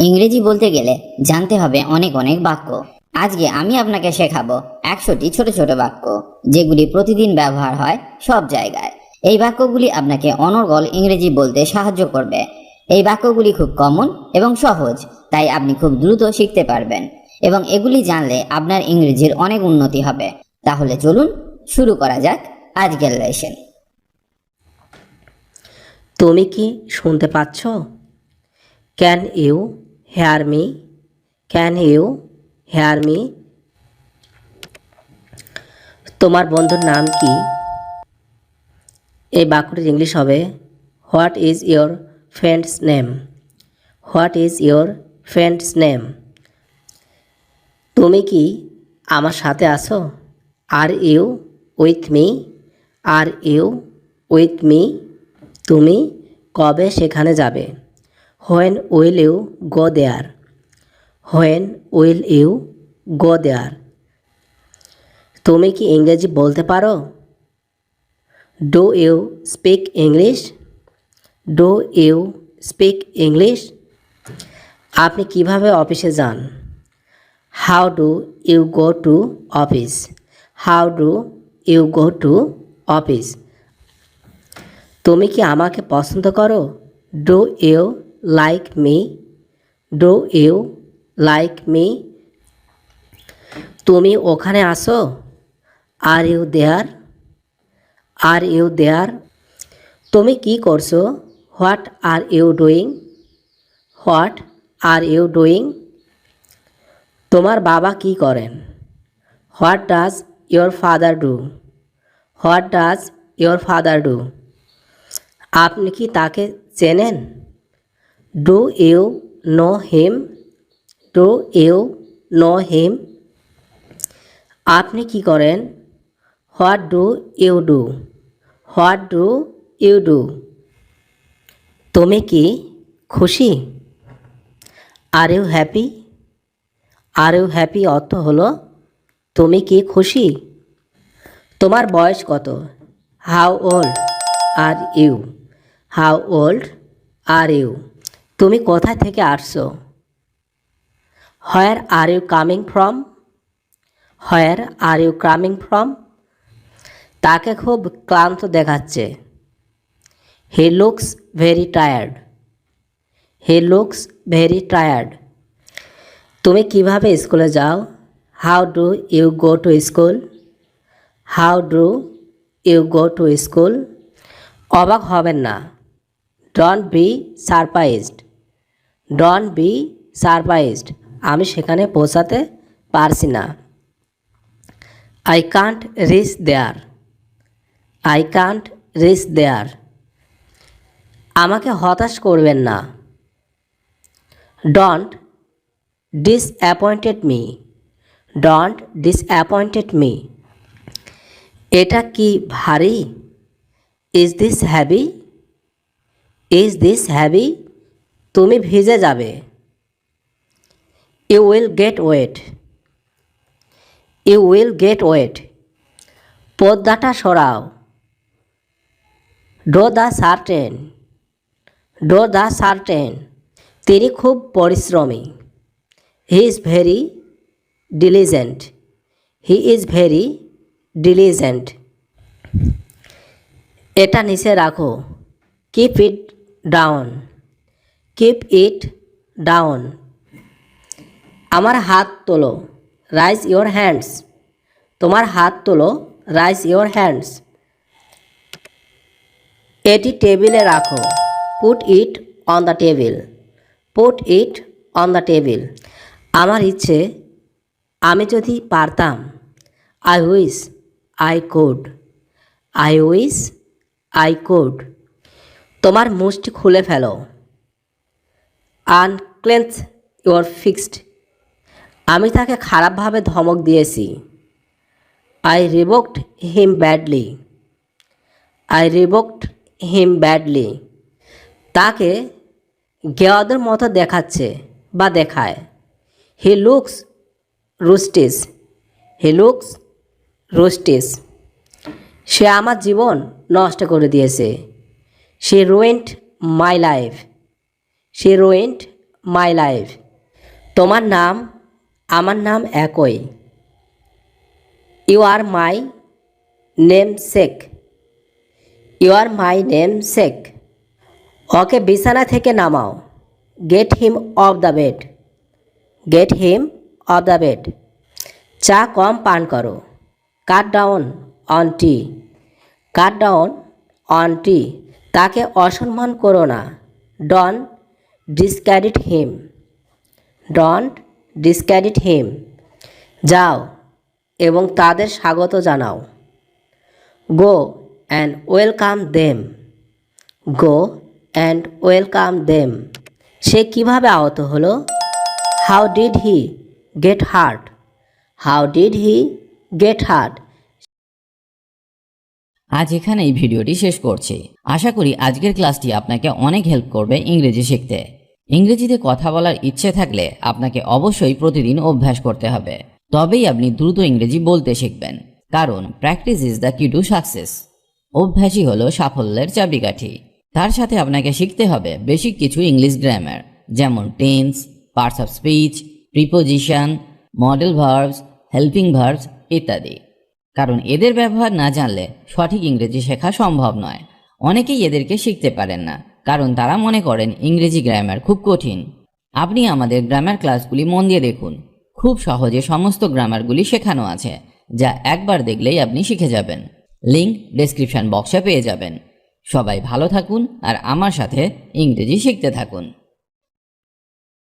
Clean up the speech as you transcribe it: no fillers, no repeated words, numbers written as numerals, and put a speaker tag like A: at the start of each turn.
A: ইংরেজি বলতে গেলে জানতে হবে অনেক অনেক বাক্য। আজকে আমি আপনাকে শেখাবো 100টি ছোট ছোট বাক্য, যেগুলি প্রতিদিন ব্যবহার হয় সব জায়গায়। এই বাক্যগুলি আপনাকে অনর্গল ইংরেজি বলতে সাহায্য করবে। এই বাক্যগুলি খুব কমন এবং সহজ, তাই আপনি খুব দ্রুত শিখতে পারবেন এবং এগুলি জানলে আপনার ইংরেজির অনেক উন্নতি হবে। তাহলে চলুন শুরু করা যাক আজকের লেসন।
B: তুমি কি শুনতে পাচ্ছ? Can you hear me? Can you hear me? তোমার বন্ধুর নাম কি? এই বাক্যটির ইংলিশ হবে what is your friend's name? What is your friend's name? তুমি কি আমার সাথে আছো? Are you with me? Are you with me? তুমি কবে সেখানে যাবে? When will you go there? When will you go there? তুমি কি ইংরেজি বলতে পারো? Do you speak English? Do you speak English? আপনি কিভাবে অফিসে যান? How do you go to office? How do you go to office? তুমি কি আমাকে পছন্দ করো? Do you like me? Do you like me? তুমি ওখানে আসো? Are you there? Are you there? তুমি কি করছো? What are you doing? What are you doing? তোমার বাবা কি করেন? What does your father do? What does your father do? আপনি কি তাকে চেনেন? Do you know him? Do you know him? আপনি কি করেন? What do you do? What do you do? তুমি কি খুশি? Are you happy? Are you happy অর্থ হলো তুমি কি খুশি? তোমার বয়স কত? How old are you? How old are you? তুমি কোথা থেকে আসছো? Where are you coming from? Where are you coming from? তাকে খুব ক্লান্ত দেখাচ্ছে। He looks very tired. He looks very tired. তুমি কিভাবে স্কুলে যাও? How do you go to school? How do you go to school? অবাক হবেন না। Don't be surprised. Don't be surprised. আমি সেখানে পৌঁছাতে পারছি না। I can't reach there. I can't reach there. আমাকে হতাশ করবেন না। Don't disappointed me. Don't disappointed me. এটা কি ভারী? Is this heavy? Is this heavy? তুমি ভিজে যাবে। You will get wet. You will get wet. পর্দাটা সরাও। Draw the certain. Do the certain. তিনি খুব পরিশ্রমী। He is very diligent. He is very diligent. এটা নিচে রাখো। Keep it down. Keep it down. আমার হাত তোলো। Raise your hands. তোমার হাত তোলো। Raise your hands. এটি টেবিলে রাখো। Put it on the table. Put it on the table. আমার ইচ্ছে, আমি যদি পারতাম। I wish I could. I wish I could. তোমার মুষ্টি খুলে ফেলো। আনক্লেন্স ইউর ফিক্সড। আমি তাকে খারাপভাবে ধমক দিয়েছি। I revoked him badly. I revoked him badly. তাকে গেওয়াদের মতো দেখাচ্ছে বা দেখায়। He looks রুস্টিস। He looks রুস্টিস। সে আমার জীবন নষ্ট করে দিয়েছে। She ruined my life. She ruined my life. তোমার নাম আমার নাম একই। You are my namesake. You are my namesake. ওকে বিছানা থেকে নামাও। Get him off the bed. Get him off the bed. চা কম পান করো। Cut down on tea. Cut down on tea. তাকে অসম্মান করো না। Don't discredit him. Don't discredit him. যাও এবং তাদের স্বাগত জানাও। Go and welcome them. Go and welcome them. সে কিভাবে আহত হলো? How did he get hurt? How did he get hurt?
C: আজ এখানে এই ভিডিওটি শেষ করছি। আশা করি আজকের ক্লাসটি আপনাকে অনেক হেল্প করবে ইংরেজি শিখতে। ইংরেজিতে কথা বলার ইচ্ছে থাকলে আপনাকে অবশ্যই প্রতিদিন অভ্যাস করতে হবে, তবেই আপনি দ্রুত ইংরেজি বলতে শিখবেন। কারণ প্র্যাকটিস ইজ দ্য কি টু সাকসেস। অভ্যাসই হলো সাফল্যের চাবিকাঠি। তার সাথে আপনাকে শিখতে হবে বেসিক কিছু ইংলিশ গ্রামার, যেমন tense, parts of speech, preposition, model verbs, helping verbs ইত্যাদি। কারণ এদের ব্যবহার না জানলে সঠিক ইংরেজি শেখা সম্ভব নয়। অনেকেই এদেরকে শিখতে পারেন না, কারণ তারা মনে করেন ইংরেজি গ্রামার খুব কঠিন। আপনি আমাদের গ্রামার ক্লাসগুলি মন দিয়ে দেখুন, খুব সহজে সমস্ত গ্রামারগুলি শেখানো আছে, যা একবার দেখলেই আপনি শিখে যাবেন। লিংক ডেসক্রিপশন বক্সে পেয়ে যাবেন। সবাই ভালো থাকুন আর আমার সাথে ইংরেজি শিখতে থাকুন।